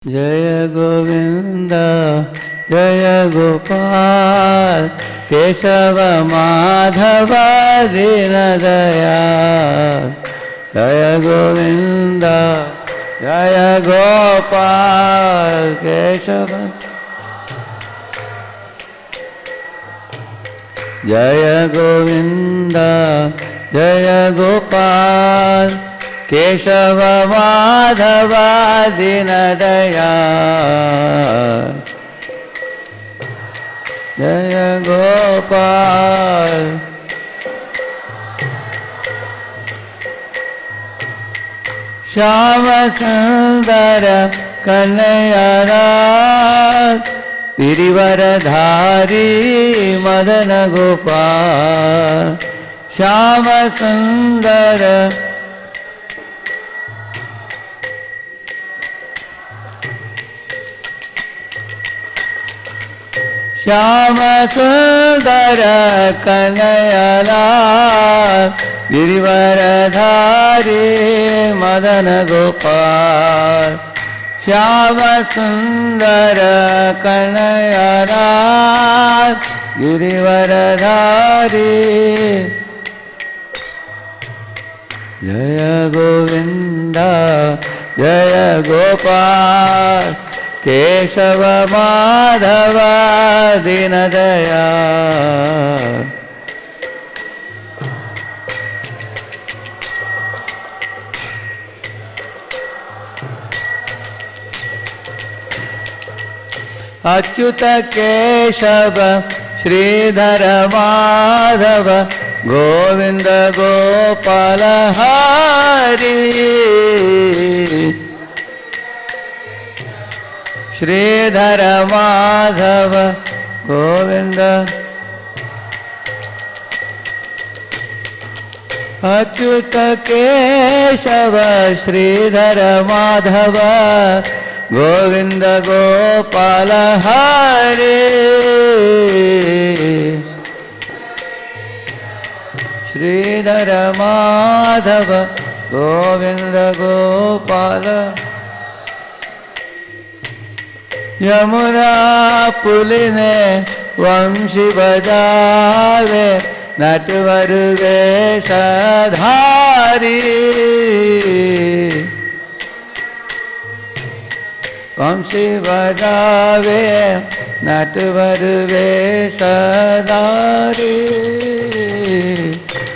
जय गोविंद जय गोपाल केशव माधव दीनदयाल। जय गोविंद जय गोपाल केशव। जय गोविंद जय गोपाल केशव माधव दीनदयाल। जय गोपाल श्याम सुंदर कन्हैयालाल गिरिवरधारी मदन गोपाल। श्याम सुंदर श्याम सुंदर कन्हैयालाल गिरिवरधारी मदन गोपाल। श्याम सुंदर कन्हैयालाल गिरिवरधारी। जय गोविंद जय गोपाल केशव माधव दीनदयाल। अच्युत केशव श्रीधर माधव गोविंद गोपाल हरि। श्रीधर माधव गोविंद। अच्युत केशव श्रीधर माधव गोविंद गोपाल हरे। श्रीधर माधव गोविंद गोपाल। यमुना पुलिने वंशी बजावे नटवर वेशधारी। वंशी बजावे नटवर वेशधारी।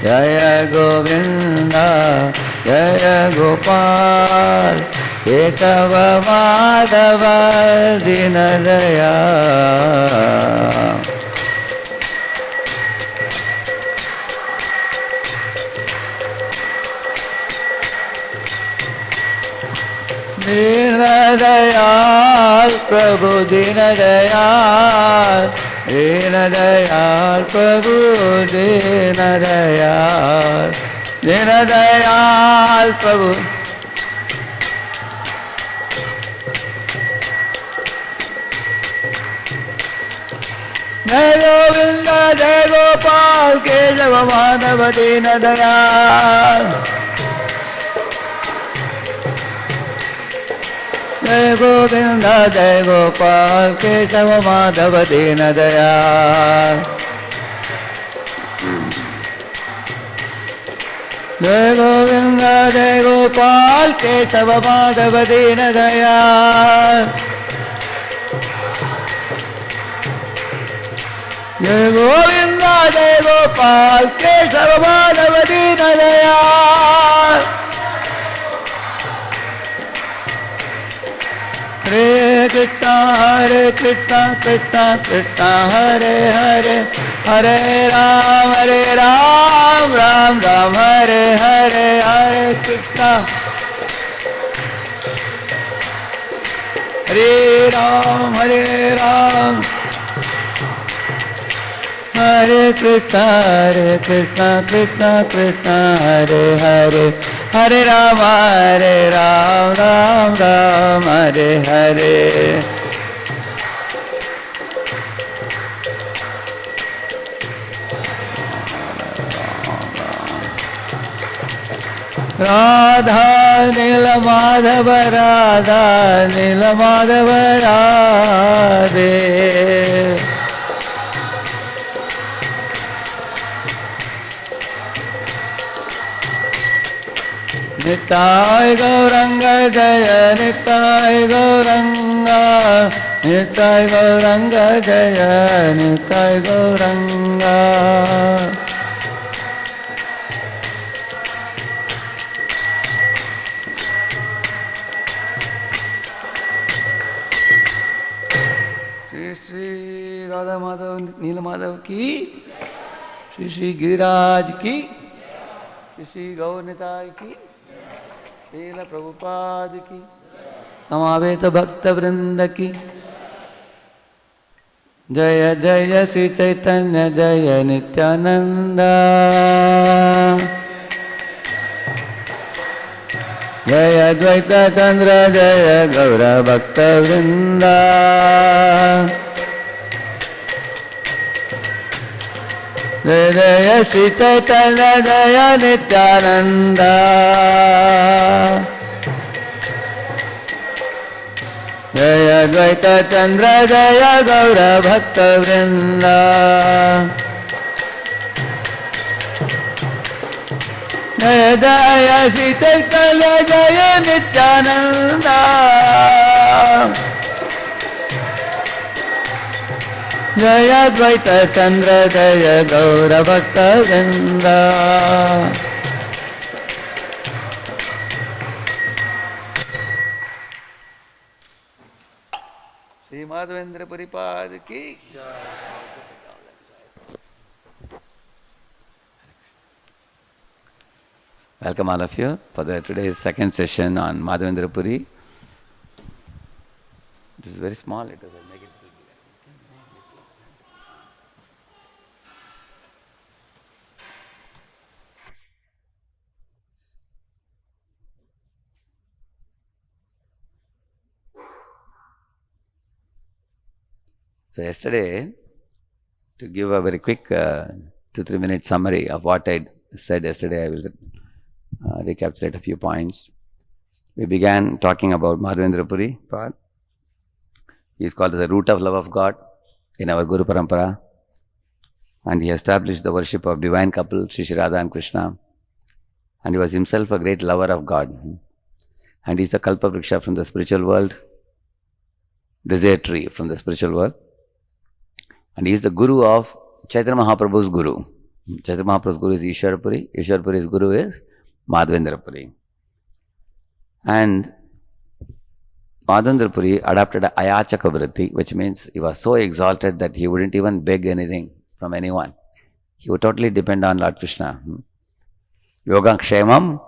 जय गोविंद जय गोपाल केशव माधव दीनदयाल। दीनदयाल प्रभु दीनदयाल। दीनदयाल प्रभु दीनदयाल। दीनदयाल प्रभु। जय गोविंद जय गोपाल केशव माधव दीनदयाल। जय गोविंद जय गोपाल केशव माधव दीनदयाल। जय गोविंद जय गोपाल केशव माधव दीनदयाल। जय गोविंद जय गोपाल केशव माधव दीनदयाल। हरे कृष्णा कृष्णा कृष्णा हरे हरे। हरे राम राम राम हरे हरे। हरे कृष्णा हरे राम हरे कृष्णा कृष्णा कृष्णा हरे हरे। हरे Ram Ram Ram Hare Hare. Radha Nila Madhava Radha Nila Madhava Radhe. Nitai Gauranga Jaya Nitai Gauranga Nitai Gauranga Jaya Nitai Gauranga. Shri Shri Radha Madhav Nila Madhav ki, Shri Shri Giriraj ki, Shri Shri Gaur Nitai ki, Srila Prabhupada ki, Samaveta Bhakta Vrinda ki. Jaya Jaya Sri Chaitanya Jaya Nityananda. Jaya Advaita Chandra Jaya Gaura Bhakta Vrinda. Jaya Jaya Sri Chaitanya Jaya Nityananda. Jaya Advaita Chandra Jaya Gaura Bhakta Vrinda. Jaya Jaya Sri Chaitanya Jaya Nityananda. Jaya Advaita Chandra Jaya Gaura Bhakta Vrinda. Sri Madhavendra Puripad ki. Welcome all of you for today's second session on Madhavendra Puri. This is very small, it doesn't make it. So yesterday, to give a very quick 2-3 minute summary of what I said yesterday, I will recapitulate a few points. We began talking about Madhavendra Puri. He is called the root of love of God in our Guru Parampara. And he established the worship of divine couple, Sri Sri Radha and Krishna. And he was himself a great lover of God. And he is a Kalpavriksha from the spiritual world, desire tree from the spiritual world. And he is the Guru of Chaitanya Mahaprabhu's Guru. Chaitanya Mahaprabhu's Guru is Ishwar Puri. Ishwar Puri's Guru is Madhavendra Puri. And Madhavendra Puri adopted a Ayachaka Vritti, which means he was so exalted that he wouldn't even beg anything from anyone. He would totally depend on Lord Krishna. Yogam Kshemam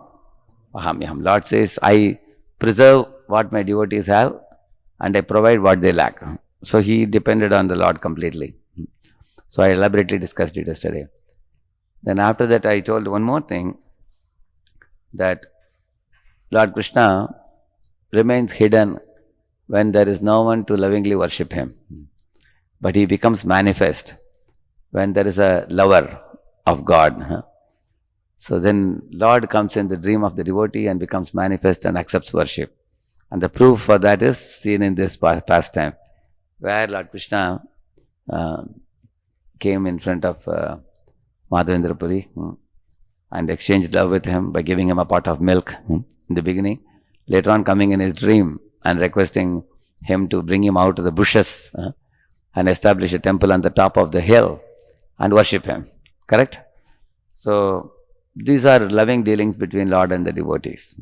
Ahamyaham. Lord says, I preserve what my devotees have and I provide what they lack. So he depended on the Lord completely. So I elaborately discussed it yesterday. Then after that I told one more thing, that Lord Krishna remains hidden when there is no one to lovingly worship him. But he becomes manifest when there is a lover of God. So then Lord comes in the dream of the devotee and becomes manifest and accepts worship. And the proof for that is seen in this pastime, where Lord Krishna came in front of Madhavendra Puri and exchanged love with him by giving him a pot of milk in the beginning. Later on coming in his dream and requesting him to bring him out of the bushes and establish a temple on the top of the hill and worship him. Correct? So these are loving dealings between Lord and the devotees.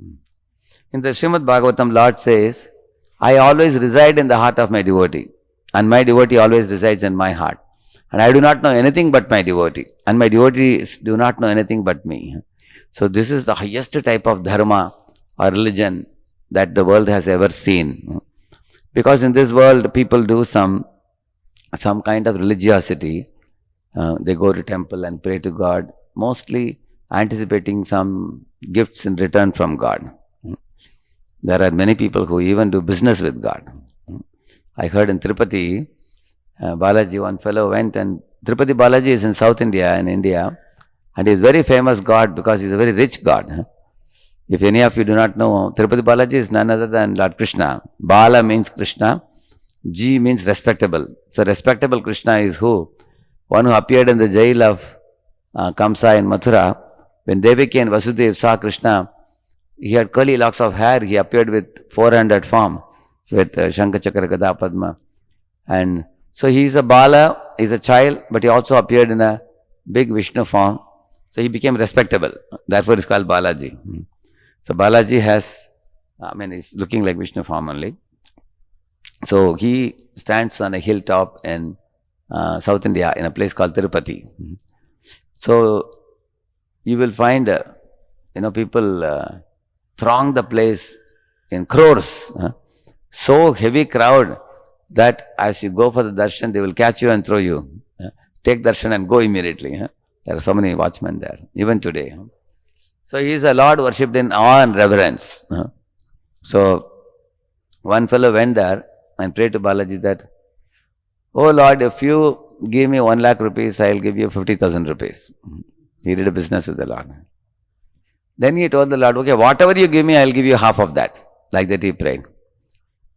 In the Srimad Bhagavatam, Lord says, I always reside in the heart of my devotee, and my devotee always resides in my heart. And I do not know anything but my devotee, and my devotees do not know anything but me. So this is the highest type of dharma or religion that the world has ever seen. Because in this world, people do some kind of religiosity. They go to temple and pray to God, mostly anticipating some gifts in return from God. There are many people who even do business with God. I heard in Tirupati, Balaji, one fellow went, and Tirupati Balaji is in South India, and he is very famous God because he is a very rich God. If any of you do not know, Tirupati Balaji is none other than Lord Krishna. Bala means Krishna. G means respectable. So respectable Krishna is who? One who appeared in the jail of Kamsa in Mathura. When Devaki and Vasudev saw Krishna, he had curly locks of hair. He appeared with 400 form, with Shankha Chakra Gada Padma. And so he is a Bala, he is a child, but he also appeared in a big Vishnu form. So he became respectable. Therefore, it's called Balaji. So Balaji has, he's looking like Vishnu form only. So he stands on a hilltop in South India, in a place called Tirupati. So you will find, people throng the place in crores. So heavy crowd that as you go for the darshan, they will catch you and throw you. Take darshan and go immediately. There are so many watchmen there, even today. So he is a Lord worshipped in awe and reverence. So one fellow went there and prayed to Balaji that, "Oh Lord, if you give me 1 lakh rupees, I will give you 50,000 rupees. He did a business with the Lord. Then he told the Lord, "Okay, whatever you give me, I will give you half of that." Like that he prayed.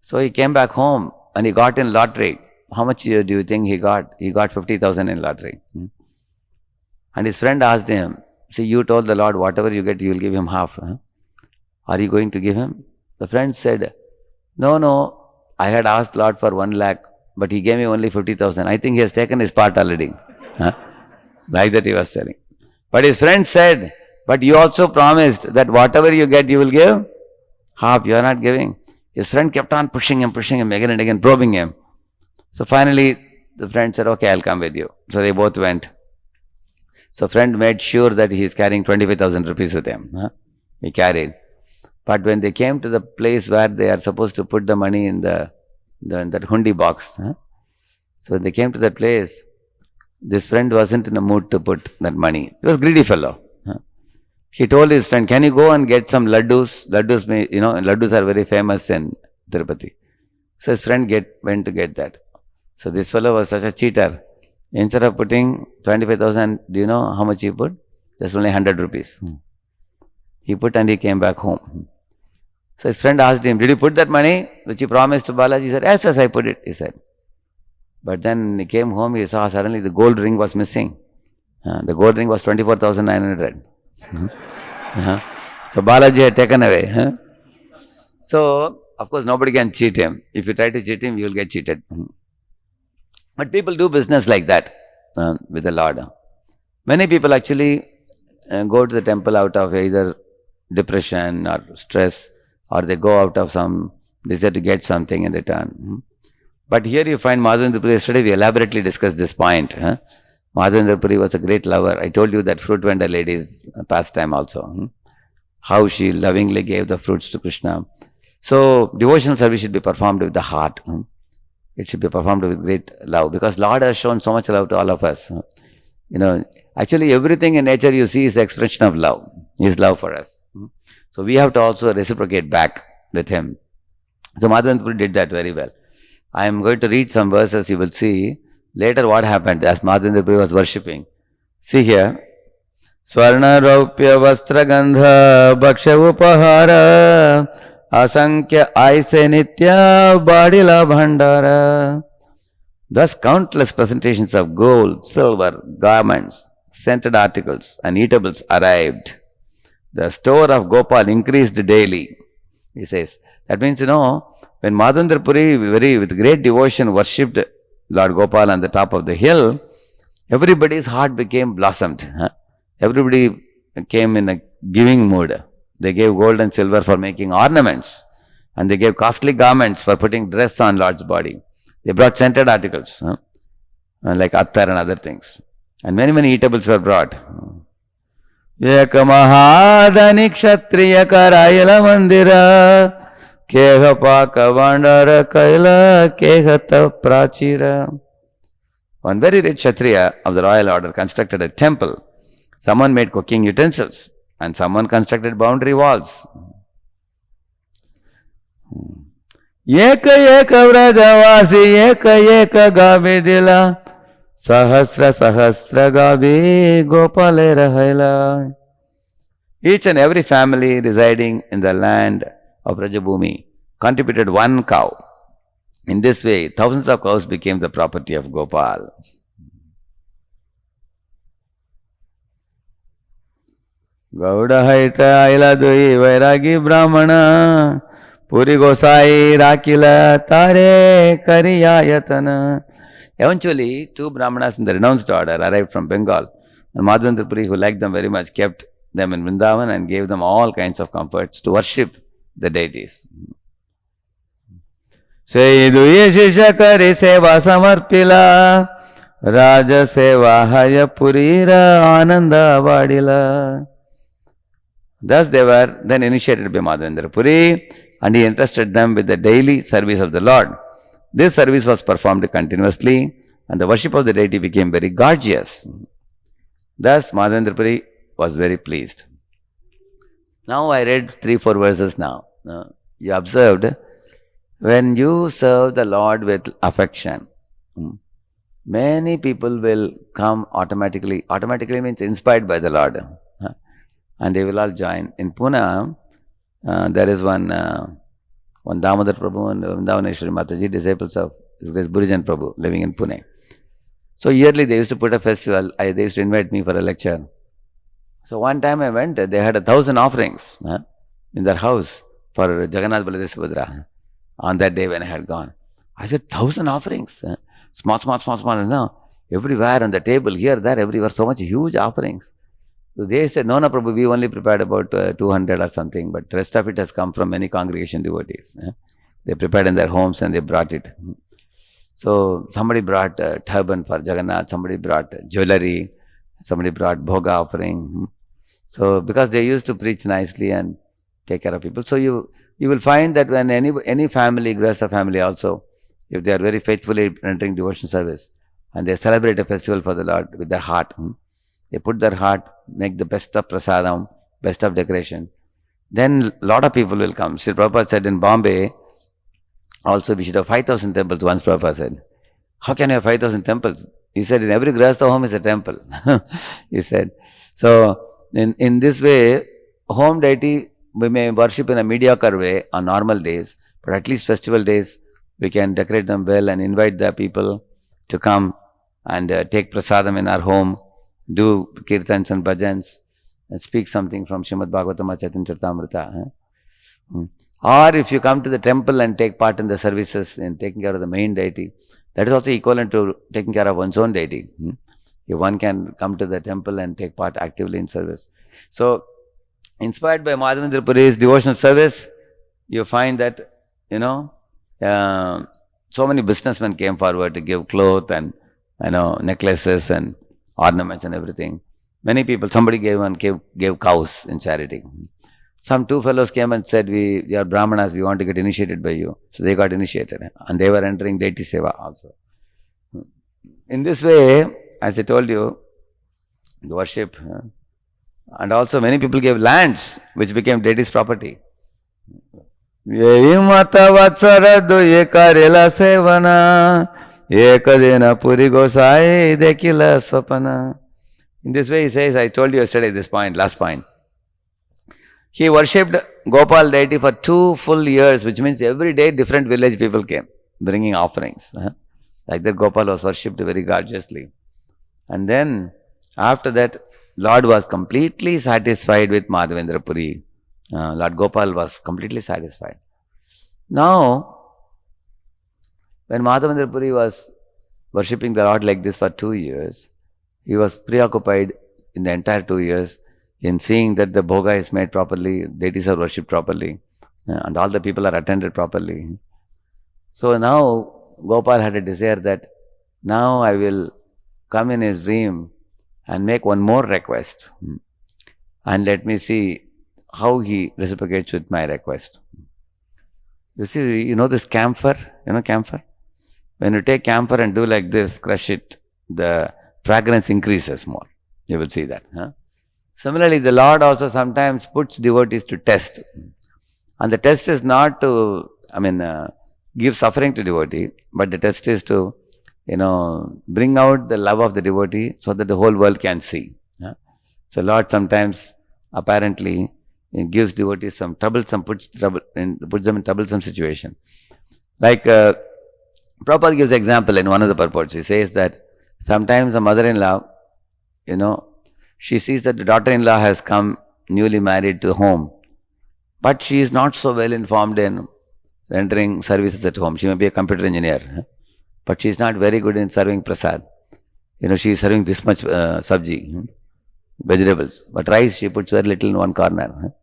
So he came back home and he got in lottery. How much do you think he got? He got 50,000 in lottery. And his friend asked him, "See, you told the Lord, whatever you get, you will give him half. Are you going to give him?" The friend said, No, I had asked Lord for 1 lakh, but he gave me only 50,000. I think he has taken his part already." Like that he was telling. But his friend said, "But you also promised that whatever you get, you will give half. You are not giving." His friend kept on pushing him again and again, probing him. So finally, the friend said, "Okay, I'll come with you." So they both went. So friend made sure that he is carrying 25,000 rupees with him. He carried. But when they came to the place where they are supposed to put the money in that hundi box, so when they came to that place, this friend wasn't in a mood to put that money. He was a greedy fellow. He told his friend, "Can you go and get some laddus?" Laddus are very famous in Tirupati. So his friend went to get that. So this fellow was such a cheater. Instead of putting 25,000, do you know how much he put? Just only 100 rupees. He put and he came back home. So his friend asked him, "Did you put that money which you promised to Balaji?" He said, Yes, I put it," he said. But then he came home, he saw suddenly the gold ring was missing. The gold ring was 24,900. So Balaji had taken away. So, of course, nobody can cheat him. If you try to cheat him, you will get cheated. But people do business like that with the Lord. Many people actually go to the temple out of either depression or stress, or they go out of some desire to get something in return. But here you find Madhavendra Puri. Yesterday we elaborately discussed this point. Madhavendra Puri was a great lover. I told you that fruit vendor lady's pastime also. How she lovingly gave the fruits to Krishna. So devotional service should be performed with the heart. It should be performed with great love, because Lord has shown so much love to all of us. Actually everything in nature you see is the expression of love, His love for us. So we have to also reciprocate back with Him. So Madhavendra Puri did that very well. I am going to read some verses, you will see later what happened as Madhavendra Puri was worshipping. See here. Swarna Raupya Vastra Gandha Bhaksha Upahara Asankya Aise Nitya Badila Bhandara. Thus countless presentations of gold, silver, garments, scented articles and eatables arrived. The store of Gopal increased daily. He says, that means, when Madhavendra Puri with great devotion worshipped Lord Gopal on the top of the hill, everybody's heart became blossomed. Everybody came in a giving mood. They gave gold and silver for making ornaments, and they gave costly garments for putting dress on Lord's body. They brought scented articles, like attar and other things. And many eatables were brought. Eka mahadani kshatriya karayala mandira keha paka vandara kaila kehata prachira. One very rich kshatriya of the royal order constructed a temple. Someone made cooking utensils and someone constructed boundary walls. Eka vrajavasi eka gabi dila sahasra gabi gopale rahaila. Each and every family residing in the land of Rajabhumi contributed one cow. In this way, thousands of cows became the property of Gopal. Gauda Haita Iladui Vairagi Brahmana Puri Gosai Rakila Tare Kariyayatana. Eventually, two Brahmanas in the renounced order arrived from Bengal, and Madhavendra Puri, who liked them very much, kept them in Vrindavan and gave them all kinds of comforts to worship the deities. Seiduye Shishakari Seva Samarpila Raja Seva Haya Purira Ananda Vadila. Thus they were then initiated by Madhavendra Puri, and he entrusted them with the daily service of the Lord. This service was performed continuously, and the worship of the deity became very gorgeous. Thus Madhavendra Puri was very pleased. Now I read 3-4 verses now. You observed, when you serve the Lord with affection, many people will come automatically. Automatically means inspired by the Lord. And they will all join. In Pune, there is one Damodar Prabhu and Vrindavaneshwari Mataji, disciples of this Burijan Prabhu, living in Pune. So yearly they used to put a festival. They used to invite me for a lecture. So one time I went, they had 1,000 offerings in their house for Jagannath Baladev Subhadra. On that day when I had gone, I said, 1,000 offerings. Small, everywhere on the table, here, there, everywhere, so much huge offerings. So they said, no, Prabhu, we only prepared about 200 or something, but rest of it has come from many congregation devotees. They prepared in their homes and they brought it. So somebody brought a turban for Jagannath, somebody brought jewelry, somebody brought bhoga offering. So because they used to preach nicely and take care of people. So you will find that when any family, Grihastha family also, if they are very faithfully entering devotion service and they celebrate a festival for the Lord with their heart, they put their heart, make the best of prasadam, best of decoration, then a lot of people will come. Sri Prabhupada said in Bombay, also we should have 5,000 temples. Once Prabhupada said, how can you have 5,000 temples? He said, in every Grihastha home is a temple. He said, so in this way, home deity we may worship in a mediocre way on normal days, but at least festival days, we can decorate them well and invite the people to come and take prasadam in our home, do kirtans and bhajans, and speak something from Srimad Bhagavatam Chaitanya Charitamrita. Or if you come to the temple and take part in the services and taking care of the main deity, that is also equivalent to taking care of one's own deity. If one can come to the temple and take part actively in service. So, inspired by Madhavendra Puri's devotional service, you find that, so many businessmen came forward to give clothes and, necklaces and ornaments and everything. Many people, somebody gave cows in charity. Some two fellows came and said, we are Brahmanas, we want to get initiated by you. So they got initiated and they were entering deity seva also. In this way, as I told you, the worship, and also many people gave lands which became deity's property. In this way he says, I told you yesterday this point, last point. He worshipped Gopal deity for 2 full years, which means every day different village people came, bringing offerings. Like that Gopal was worshipped very gorgeously. And then after that, Lord was completely satisfied with Madhavendra Puri. Lord Gopal was completely satisfied. Now, when Madhavendra Puri was worshipping the Lord like this for 2 years, he was preoccupied in the entire 2 years in seeing that the bhoga is made properly, deities are worshipped properly, and all the people are attended properly. So now, Gopal had a desire that now I will come in his dream and make one more request, and let me see how he reciprocates with my request. You see, this camphor, camphor? When you take camphor and do like this, crush it, the fragrance increases more. You will see that. Similarly, the Lord also sometimes puts devotees to test. And the test is not to, give suffering to devotee, but the test is to, bring out the love of the devotee so that the whole world can see. So Lord sometimes apparently it gives devotees some troublesome, puts them in troublesome situation. Like Prabhupada gives example in one of the purports. He says that sometimes a mother-in-law, she sees that the daughter-in-law has come newly married to home, but she is not so well informed in rendering services at home. She may be a computer engineer, but she is not very good in serving prasad. She is serving this much sabji, vegetables, but rice she puts very little in one corner.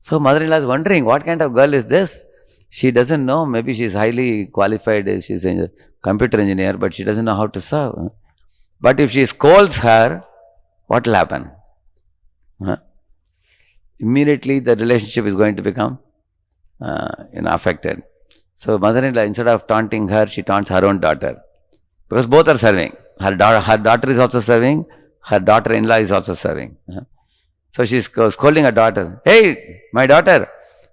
So mother-in-law is wondering, what kind of girl is this? She doesn't know, maybe she is highly qualified, she is a computer engineer, but she doesn't know how to serve. But if she scolds her, what will happen? Immediately the relationship is going to become affected. So mother-in-law, instead of taunting her, she taunts her own daughter. Because both are serving. Her daughter is also serving, her daughter-in-law is also serving. So she is scolding her daughter. Hey, my daughter,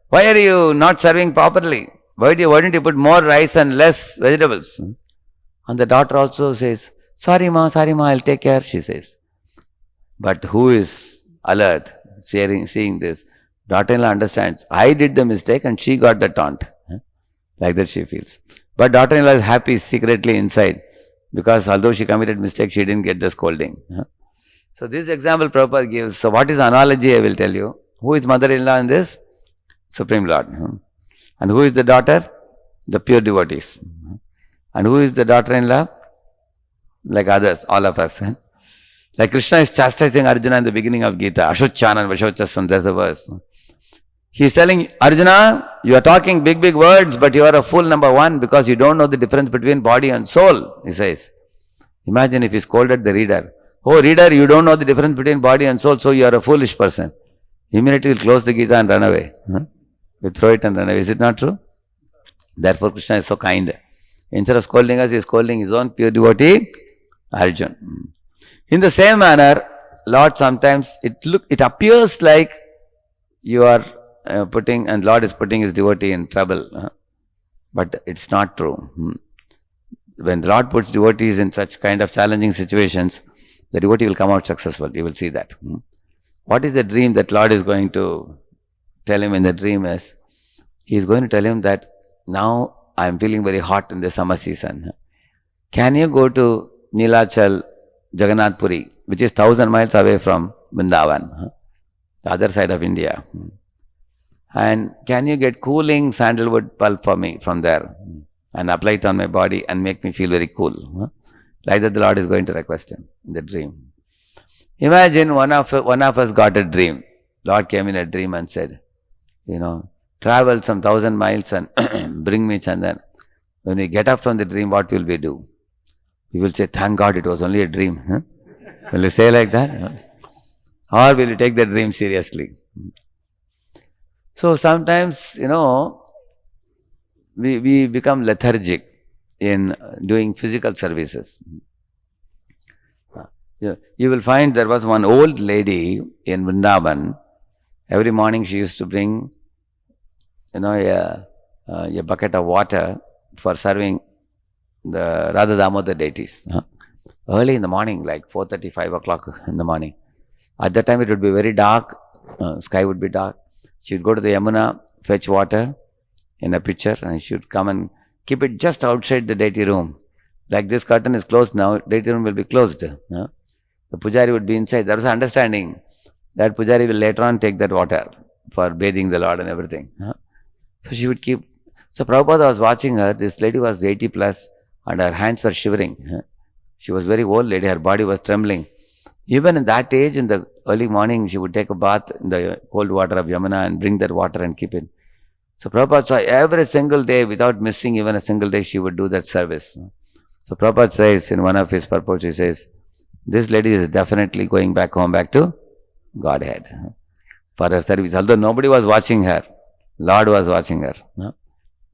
why are you not serving properly? Why didn't you put more rice and less vegetables? And the daughter also says, sorry ma, I'll take care, she says. But who is alert, seeing this? Daughter-in-law understands, I did the mistake and she got the taunt. Like that she feels. But daughter-in-law is happy secretly inside, because although she committed mistake, she didn't get the scolding. So this example Prabhupada gives. So what is the analogy I will tell you? Who is mother-in-law in this? Supreme Lord. And who is the daughter? The pure devotees. And who is the daughter-in-law? Like others, all of us. Like Krishna is chastising Arjuna in the beginning of Gita. Ashucchanan Vashochasvam, there's a verse. He is telling Arjuna, you are talking big words, but you are a fool, number one, because you don't know the difference between body and soul, he says. Imagine if he scolded the reader. Oh, reader, you don't know the difference between body and soul, so you are a foolish person. Immediately he'll close the Gita and run away. He'll throw it and run away. Is it not true? Therefore, Krishna is so kind. Instead of scolding us, he is scolding his own pure devotee, Arjuna. In the same manner, Lord, sometimes it appears like you are and Lord is putting his devotee in trouble. But it's not true. When the Lord puts devotees in such kind of challenging situations, the devotee will come out successful. You will see that. What is the dream that Lord is going to tell him in the dream is, he is going to tell him that now I am feeling very hot in the summer season. Can you go to Nilachal, Jagannath Puri, which is 1,000 miles away from Vrindavan, the other side of India. And can you get cooling sandalwood pulp for me from there and apply it on my body and make me feel very cool? Like that the Lord is going to request him in the dream. Imagine one of us got a dream. Lord came in a dream and said, travel some 1,000 miles and bring me Chandan. When we get up from the dream, what will we do? We will say, thank God it was only a dream. Will you say like that? Or will you take the dream seriously? So sometimes, we become lethargic in doing physical services. You will find there was one old lady in Vrindavan. Every morning she used to bring, a bucket of water for serving the Radha Damodar deities. Early in the morning, like 4:30, 5 o'clock in the morning. At that time it would be very dark, sky would be dark. She would go to the Yamuna, fetch water in a pitcher, and she would come and keep it just outside the deity room. Like this curtain is closed now, deity room will be closed. The Pujari would be inside. There was an understanding that Pujari will later on take that water for bathing the Lord and everything. So she would keep. So Prabhupada was watching her. This lady was 80 plus and her hands were shivering. She was very old lady, her body was trembling. Even in that age, in the early morning, she would take a bath in the cold water of Yamuna and bring that water and keep it. So Prabhupada saw every single day, without missing even a single day, she would do that service. So Prabhupada says in one of his purports, he says, this lady is definitely going back home, back to Godhead for her service. Although nobody was watching her, Lord was watching her.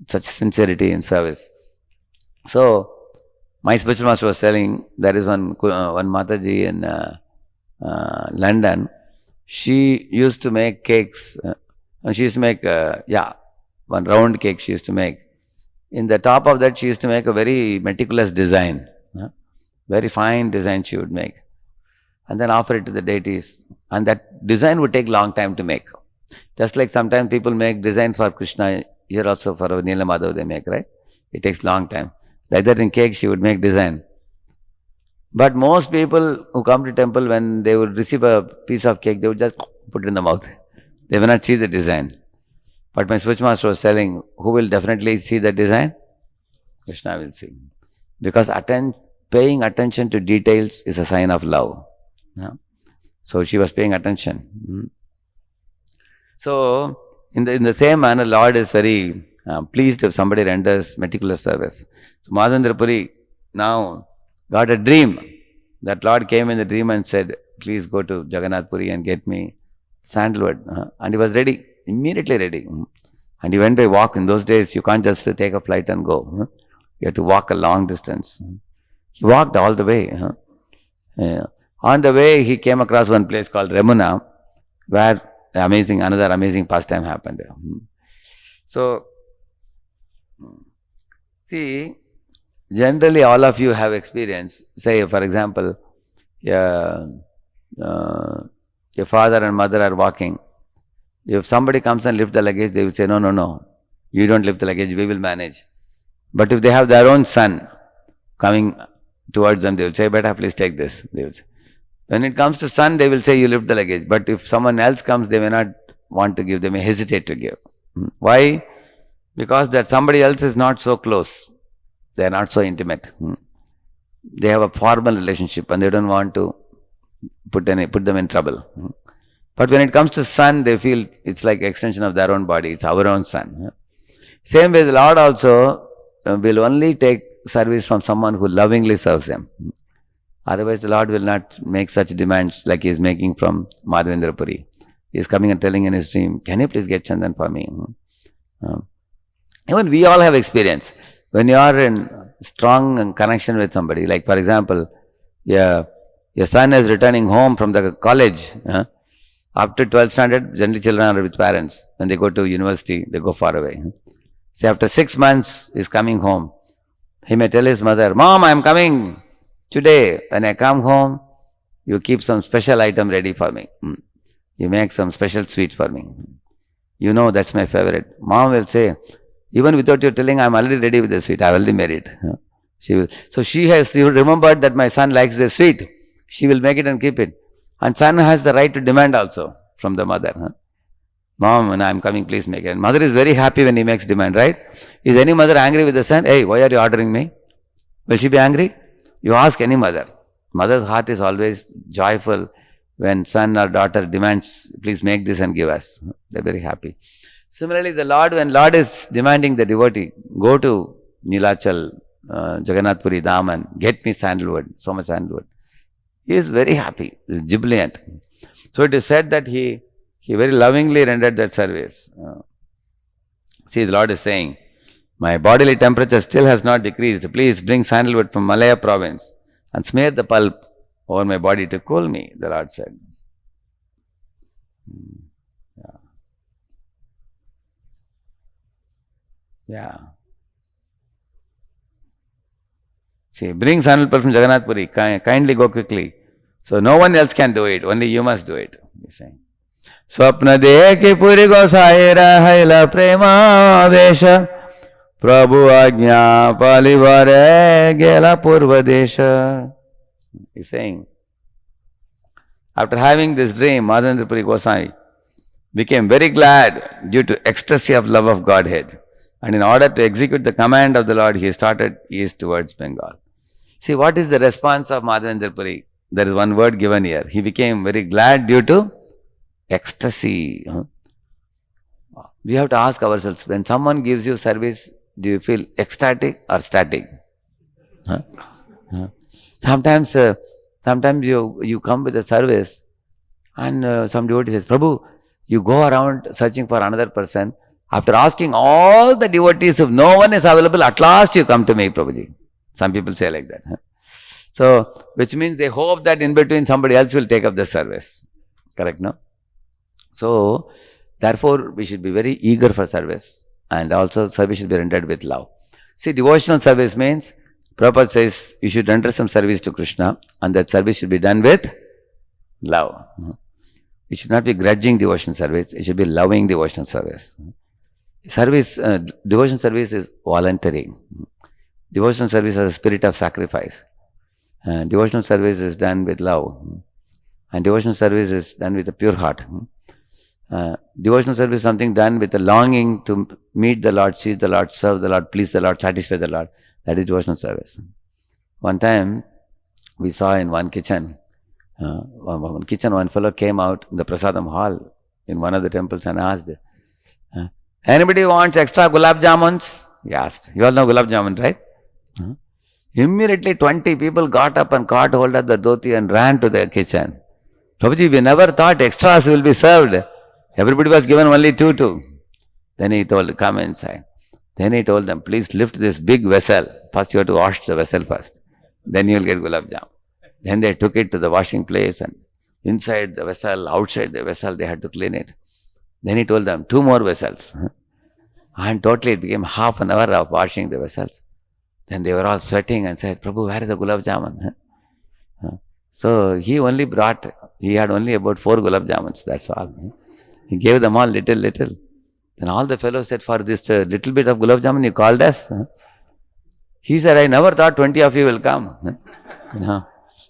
Such sincerity in service. So, my spiritual master was telling, there is one Mataji in London. She used to make cakes. And she used to make, one round cake she used to make. In the top of that, she used to make a very meticulous design. Very fine design she would make. and then offer it to the deities. And that design would take long time to make. Just like sometimes people make design for Krishna, here also for Neela Madhav they make, right? It takes long time. Like that in cake she would make design. But most people who come to temple, when they would receive a piece of cake, they would just put it in the mouth. They will not see the design. But my Switch Master was telling, who will definitely see the design? Krishna will see. Because paying attention to details is a sign of love. Yeah? So she was paying attention. So in the same manner, Lord is very pleased if somebody renders meticulous service. So Madhavendra Puri now got a dream. That Lord came in the dream and said, please go to Jagannath Puri and get me sandalwood. And he was ready, immediately ready. And he went by walk. In those days, you can't just take a flight and go. You have to walk a long distance. He walked all the way. On the way, he came across one place called Remuna, where another amazing pastime happened. So, see, generally all of you have experience. Say, for example, your father and mother are walking. If somebody comes and lifts the luggage, they will say, no, you don't lift the luggage, we will manage. But if they have their own son coming towards them, they will say, better please take this. They will say. When it comes to son, they will say, you lift the luggage. But if someone else comes, they may not want to give, they may hesitate to give. Why? Because that somebody else is not so close. They are not so intimate. They have a formal relationship and they don't want to put them in trouble. But when it comes to son, they feel it's like extension of their own body. It's our own son. Same way, the Lord also will only take service from someone who lovingly serves him. Otherwise, the Lord will not make such demands like he is making from Madhavendra Puri. He is coming and telling in his dream, can you please get Chandan for me? Even we all have experience. When you are in strong connection with somebody, like for example, your son is returning home from the college. After 12th standard, generally children are with parents. When they go to university, they go far away. So after 6 months, he is coming home. He may tell his mother, Mom, I am coming today. When I come home, you keep some special item ready for me. You make some special sweet for me. You know that's my favorite. Mom will say, even without you telling, I am already ready with the sweet. I have already made it. She will remember that my son likes the sweet. She will make it and keep it. And son has the right to demand also from the mother. Mom, when I am coming, please make it. And mother is very happy when he makes demand, right? Is any mother angry with the son? Hey, why are you ordering me? Will she be angry? You ask any mother. Mother's heart is always joyful when son or daughter demands, please make this and give us. They are very happy. Similarly, the Lord, when Lord is demanding the devotee, go to Nilachal, Jagannath Puri, Daman, get me sandalwood, so much sandalwood. He is very happy, he is jubilant. So it is said that he very lovingly rendered that service. See, the Lord is saying, my bodily temperature still has not decreased. Please bring sandalwood from Malaya province and smear the pulp over my body to cool me, the Lord said. Yeah. See, bring sandal pulp from Jagannath Puri, kindly go quickly. So no one else can do it, only you must do it, he is saying. Swapna dekhi puri gosai rahaila prema vesha Prabhu ajna palivare gela purva desha. He is saying, after having this dream, Madhavendra Puri Gosai became very glad due to ecstasy of love of Godhead. And in order to execute the command of the Lord, he started east towards Bengal. See, what is the response of Madhavendra Puri? There is one word given here. He became very glad due to ecstasy. We have to ask ourselves, when someone gives you service, do you feel ecstatic or static? Sometimes you come with a service and some devotee says, Prabhu, you go around searching for another person. After asking all the devotees, if no one is available, at last you come to me, Prabhuji. Some people say like that. So, which means they hope that in between somebody else will take up the service. Correct, no? So, therefore, we should be very eager for service. And also, service should be rendered with love. See, devotional service means, Prabhupada says, you should render some service to Krishna. And that service should be done with Love. It should not be grudging devotion service. It should be loving devotional service. Devotion service is voluntary. Devotional service has a spirit of sacrifice. Devotional service is done with love. And devotional service is done with a pure heart. Devotional service is something done with a longing to meet the Lord, see the Lord, serve the Lord, please the Lord, satisfy the Lord. That is devotional service. One time, we saw in one kitchen, one fellow came out in the Prasadam hall in one of the temples and asked, anybody wants extra gulab jamuns? He asked. You all know gulab jamun, right? Immediately 20 people got up and caught hold of the dhoti and ran to the kitchen. Prabhuji, we never thought extras will be served. Everybody was given only two. Then he told, come inside. Then he told them, please lift this big vessel. First you have to wash the vessel first. Then you will get gulab jamun. Then they took it to the washing place and inside the vessel, outside the vessel, they had to clean it. Then he told them, 2 more vessels. And totally it became half an hour of washing the vessels. Then they were all sweating and said, Prabhu, where is the gulab jamun? So he had only about 4 gulab jamuns, that's all. He gave them all little. Then all the fellows said, for this little bit of gulab jamun you called us? He said, I never thought 20 of you will come.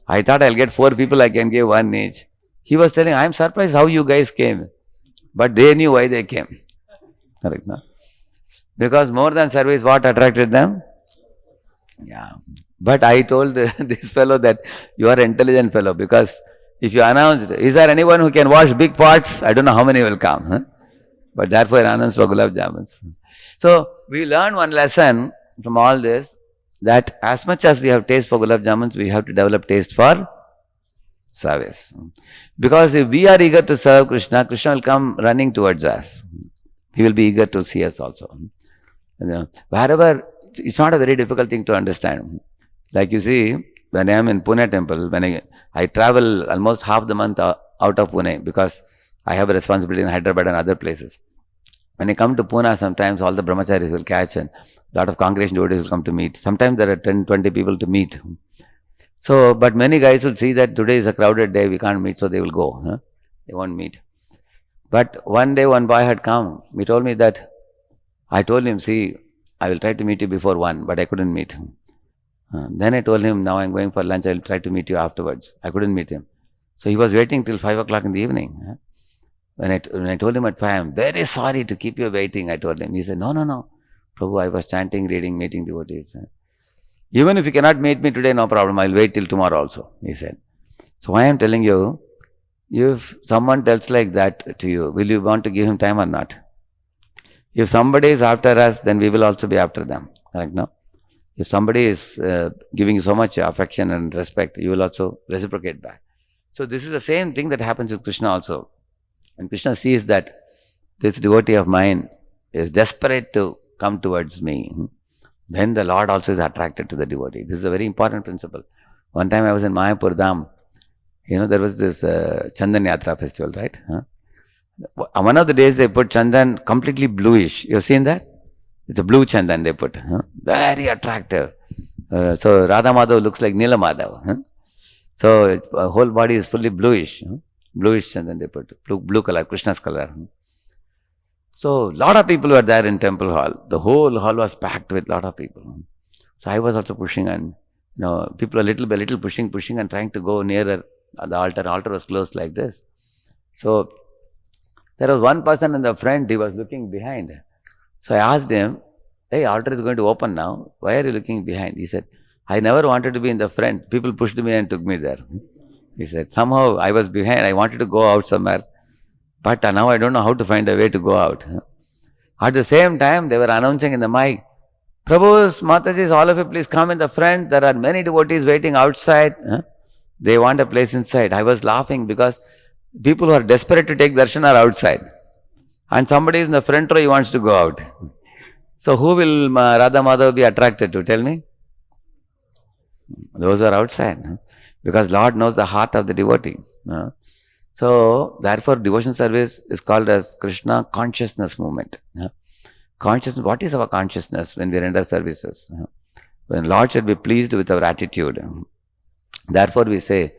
I thought I'll get 4 people, I can give 1 each. He was telling, I'm surprised how you guys came. But they knew why they came. Correct, no? Because more than service, what attracted them? Yeah. But I told this fellow that you are an intelligent fellow, because if you announced, is there anyone who can wash big pots? I don't know how many will come. But therefore I announced for gulab jamuns. So we learn one lesson from all this, that as much as we have taste for gulab jamuns, we have to develop taste for service. Because if we are eager to serve Krishna, Krishna will come running towards us. He will be eager to see us also. Wherever, it's not a very difficult thing to understand. Like you see, when I am in Pune temple, when I travel almost half the month out of Pune, because I have a responsibility in Hyderabad and other places. When I come to Pune, sometimes all the brahmacharis will catch and a lot of congregation devotees will come to meet. Sometimes there are 10, 20 people to meet. So, but many guys will see that today is a crowded day, we can't meet, so they will go. They won't meet. But one day one boy had come, he told me that, I told him, see, I will try to meet you before 1, but I couldn't meet him. Then I told him, now I'm going for lunch, I will try to meet you afterwards. I couldn't meet him. So he was waiting till 5 o'clock in the evening. When I told him at 5, I'm very sorry to keep you waiting, I told him. He said, no, Prabhu, I was chanting, reading, meeting devotees. Even if you cannot meet me today, no problem, I'll wait till tomorrow also, he said. So why I'm telling you, if someone tells like that to you, will you want to give him time or not? If somebody is after us, then we will also be after them. Correct, no? If somebody is giving you so much affection and respect, you will also reciprocate back. So this is the same thing that happens with Krishna also. When Krishna sees that this devotee of mine is desperate to come towards me, then the Lord also is attracted to the devotee. This is a very important principle. One time I was in Mayapur Dham. There was this Chandan Yatra festival, right? One of the days they put Chandan completely bluish. You have seen that? It's a blue Chandan they put. Very attractive. So Radha Madhav looks like Nila Madhav. So its whole body is fully bluish. Bluish Chandan they put. Blue color, Krishna's color. So lot of people were there in temple hall. The whole hall was packed with lot of people. So I was also pushing, and people a little pushing and trying to go nearer the altar. The altar was closed like this. So there was one person in the front, he was looking behind. So I asked him, hey, altar is going to open now. Why are you looking behind? He said, I never wanted to be in the front. People pushed me and took me there. He said, somehow I was behind. I wanted to go out somewhere. But now I don't know how to find a way to go out. At the same time, they were announcing in the mic, Prabhus, Matajis, all of you please come in the front. There are many devotees waiting outside. They want a place inside. I was laughing because people who are desperate to take darshan are outside. And somebody is in the front row, he wants to go out. So who will Radha Madhav be attracted to? Tell me. Those who are outside. Because Lord knows the heart of the devotee. So therefore devotion service is called as Krishna consciousness movement. Consciousness, what is our consciousness when we render services? When Lord should be pleased with our attitude. Therefore we say,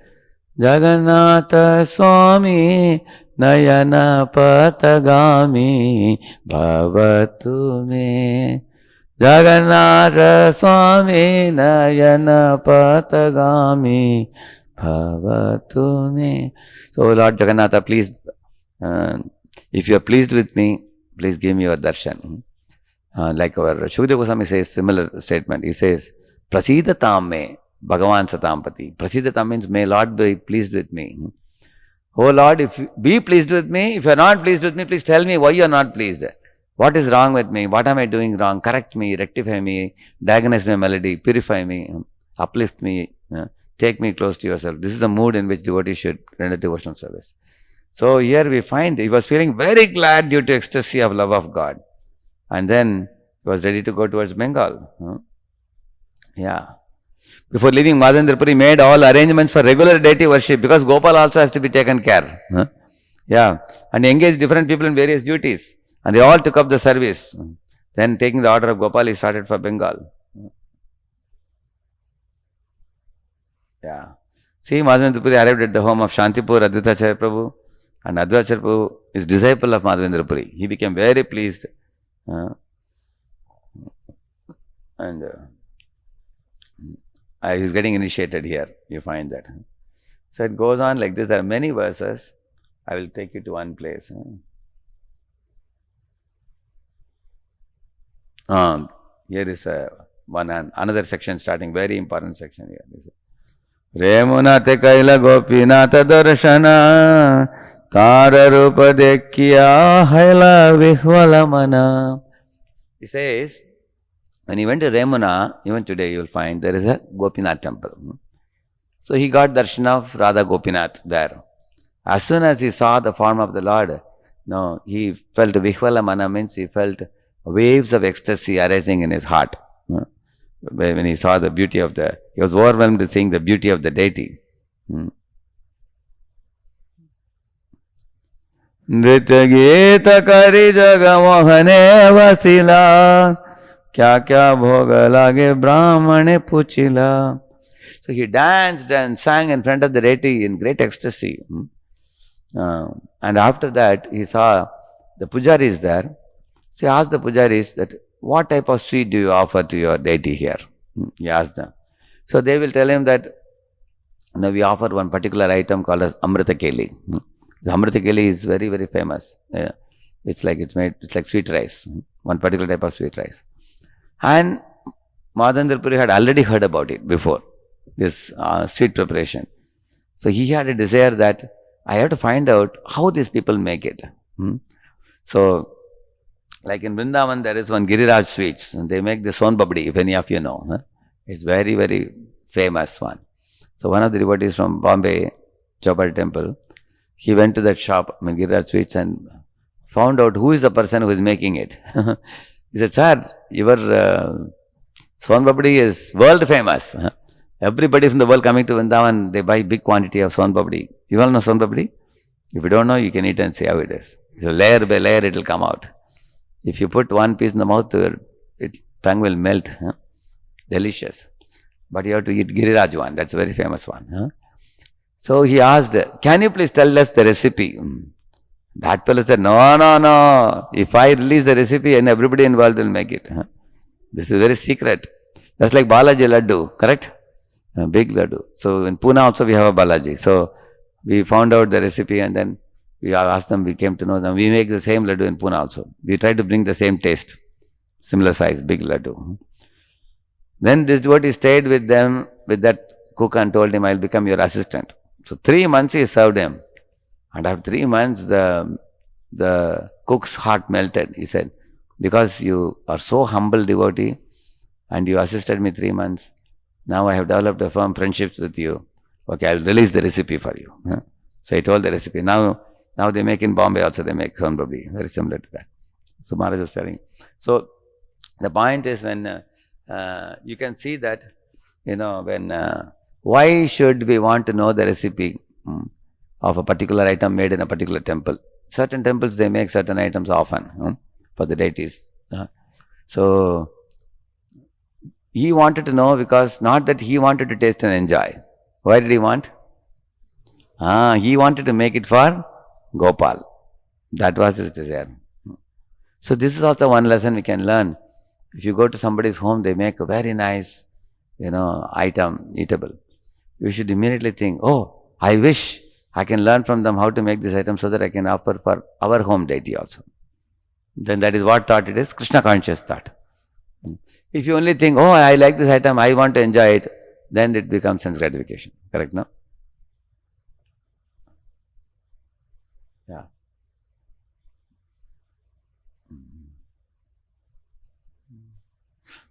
Jagannatha Swami Nayana Patagami Bhavatu me. Jagannatha Swami Nayana Patagami Bhavatu me. So Lord Jagannatha, please, if you are pleased with me, please give me your darshan. Like our Shukadeva Goswami says similar statement. He says, Prasidatam me Bhagavan Satampati. Prasidatam means, may Lord be pleased with me. Oh Lord, if you be pleased with me, if you are not pleased with me, please tell me why you are not pleased. What is wrong with me? What am I doing wrong? Correct me, rectify me, diagnose my malady, purify me, uplift me, take me close to yourself. This is the mood in which devotees should render devotional service. So here we find he was feeling very glad due to ecstasy of love of God. And then he was ready to go towards Bengal. Yeah. Before leaving Madhavendrapuri, he made all arrangements for regular deity worship because Gopal also has to be taken care. Yeah. And he engaged different people in various duties. And they all took up the service. Then taking the order of Gopal, he started for Bengal. Yeah. See, Madhavendrapuri arrived at the home of Shantipur Advaitacharya Prabhu. And Advaitacharya Prabhu is disciple of Madhavendrapuri. He became very pleased. And he's getting initiated here. You find that. So it goes on like this. There are many verses. I will take you to one place. Here is another section starting, very important section here. Remunate Kaila Gopinata Darshana Tara Rupa Dekya Haila Vihvalamana. He says, when he went to Remuna, even today you will find there is a Gopinath temple. So he got darshan of Radha Gopinath there. As soon as he saw the form of the Lord, he felt Vihvalamana, means he felt waves of ecstasy arising in his heart. When he saw the beauty of he was overwhelmed with seeing the beauty of the deity. Nritya Gita Kari Jagamohane Vasila Kya Kya Bhoga Lage Brahmane Puchila. So he danced and sang in front of the deity in great ecstasy. And after that, he saw the pujaris there. So he asked the pujaris that, what type of sweet do you offer to your deity here? He asked them. So they will tell him that, we offer one particular item called as Amrita Keli. The Amrita Keli is very, very famous. It's like sweet rice, one particular type of sweet rice. And Madhavendrapuri had already heard about it before, this sweet preparation. So he had a desire that I have to find out how these people make it. So, like in Vrindavan, there is one Giriraj sweets, and they make the Son Babdi, if any of you know. It's very, very famous one. So one of the devotees from Bombay, Chowpatty temple, he went to that shop, Giriraj sweets, and found out who is the person who is making it. He said, sir, your Son Babdi is world famous. Everybody from the world coming to Vrindavan, they buy big quantity of Son Babdi. You all know Son Babdi? If you don't know, you can eat and see how it is. So layer by layer it will come out. If you put one piece in the mouth, tongue will melt. Delicious. But you have to eat Giriraj one. That's a very famous one. So he asked, can you please tell us the recipe? That fellow said, no. If I release the recipe, and everybody involved will make it. This is very secret. That's like Balaji Laddu, correct? A big Laddu. So in Pune also we have a Balaji. So we found out the recipe and then we asked them, we came to know them. We make the same Laddu in Pune also. We try to bring the same taste, similar size, big Laddu. Then this devotee stayed with them, with that cook, and told him, I'll become your assistant. So 3 months he served him. And after 3 months, the cook's heart melted. He said, because you are so humble devotee and you assisted me 3 months, now I have developed a firm friendship with you. Okay, I'll release the recipe for you. So he told the recipe. Now they make in Bombay also, they make Son Babdi, very similar to that. So Maharaj was telling. So the point is, when you can see that, why should we want to know the recipe of a particular item made in a particular temple? Certain temples, they make certain items often for the deities. So he wanted to know, because not that he wanted to taste and enjoy. Why did he want? He wanted to make it for Gopal. That was his desire. So this is also one lesson we can learn. If you go to somebody's home, they make a very nice, item, eatable. You should immediately think, oh, I wish I can learn from them how to make this item so that I can offer for our home deity also. Then that is what thought it is, Krishna conscious thought. If you only think, oh, I like this item, I want to enjoy it, then it becomes sense gratification. Correct, no? Yeah.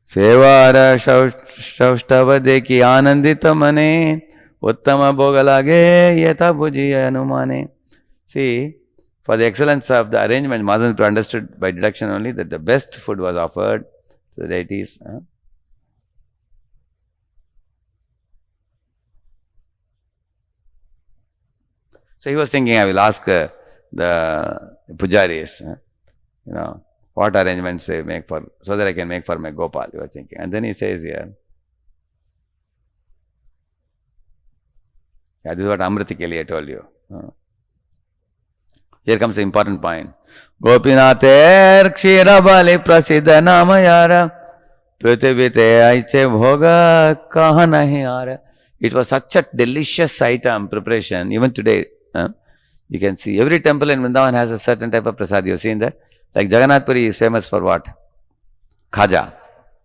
Sevara Shaustava Deki Anandita Mane Uttama Bhogalage Yata Bhuji Anumane. See, for the excellence of the arrangement, Madhavendra understood by deduction only that the best food was offered to the deities. So he was thinking, I will ask the pujaris, what arrangements they make for, so that I can make for my Gopal, he was thinking. And then he says here, this is what Amriti Keli I told you. Here comes the important point. Gopinater Kshira Bali Prasiddha Namayara Prithivite Aiche Bhoga Kaha Nahi Ara. It was such a delicious item preparation. Even today, you can see every temple in Vrindavan has a certain type of prasad. You have seen that? Like Jagannath Puri is famous for what? Khaja.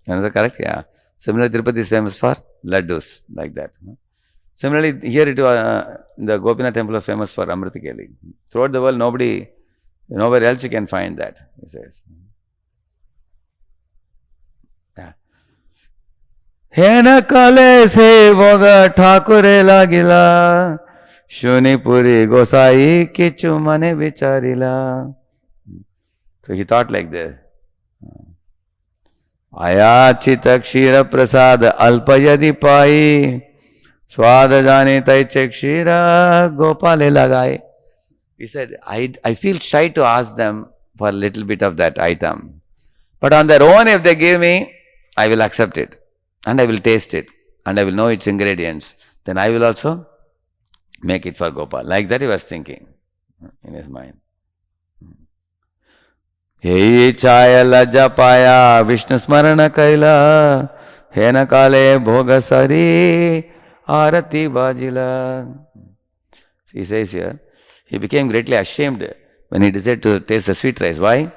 Is that correct? Yeah. Similarly, Tirupati is famous for laddus, like that. Similarly, here the Gopinath temple is famous for Amrita Keli. Throughout the world, nowhere else you can find that, he says. Yeah. Hena kale se voga thakure lagila shuni puri gosai kichu mane vicharila. So he thought like this. Ayachita kshira prasad alpa yadi pai swada jane taiche kshira gopale lagai. He said, I feel shy to ask them for a little bit of that item. But on their own, if they give me, I will accept it. And I will taste it. And I will know its ingredients. Then I will also make it for Gopal. Like that he was thinking in his mind. He chaya lajja paya Vishnu smarana kaila hena kale bhoga sari arati bajila. He says here, he became greatly ashamed when he decided to taste the sweet rice. Why?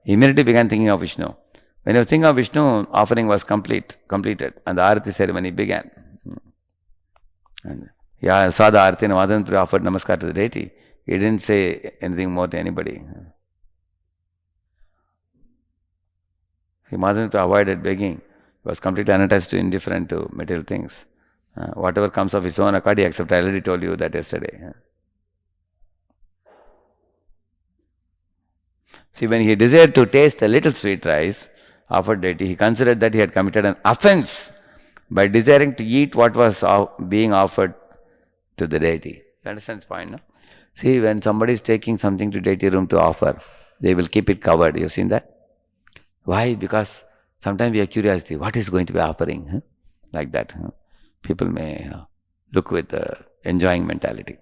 He immediately began thinking of Vishnu. When he was thinking of Vishnu, offering was completed and the arati ceremony began. And he saw the arati and Madhavendra offered namaskar to the deity. He didn't say anything more to anybody. Madhavendra avoided begging. He was completely unattached to indifferent to material things. Whatever comes of his own accord, he accepted. I already told you that yesterday. See, when he desired to taste a little sweet rice offered deity, he considered that he had committed an offense by desiring to eat what was being offered to the deity. You understand this point, no? See, when somebody is taking something to deity room to offer, they will keep it covered. You have seen that? Why? Because sometimes we have curiosity. What is going to be offering? Like that. People may look with enjoying mentality.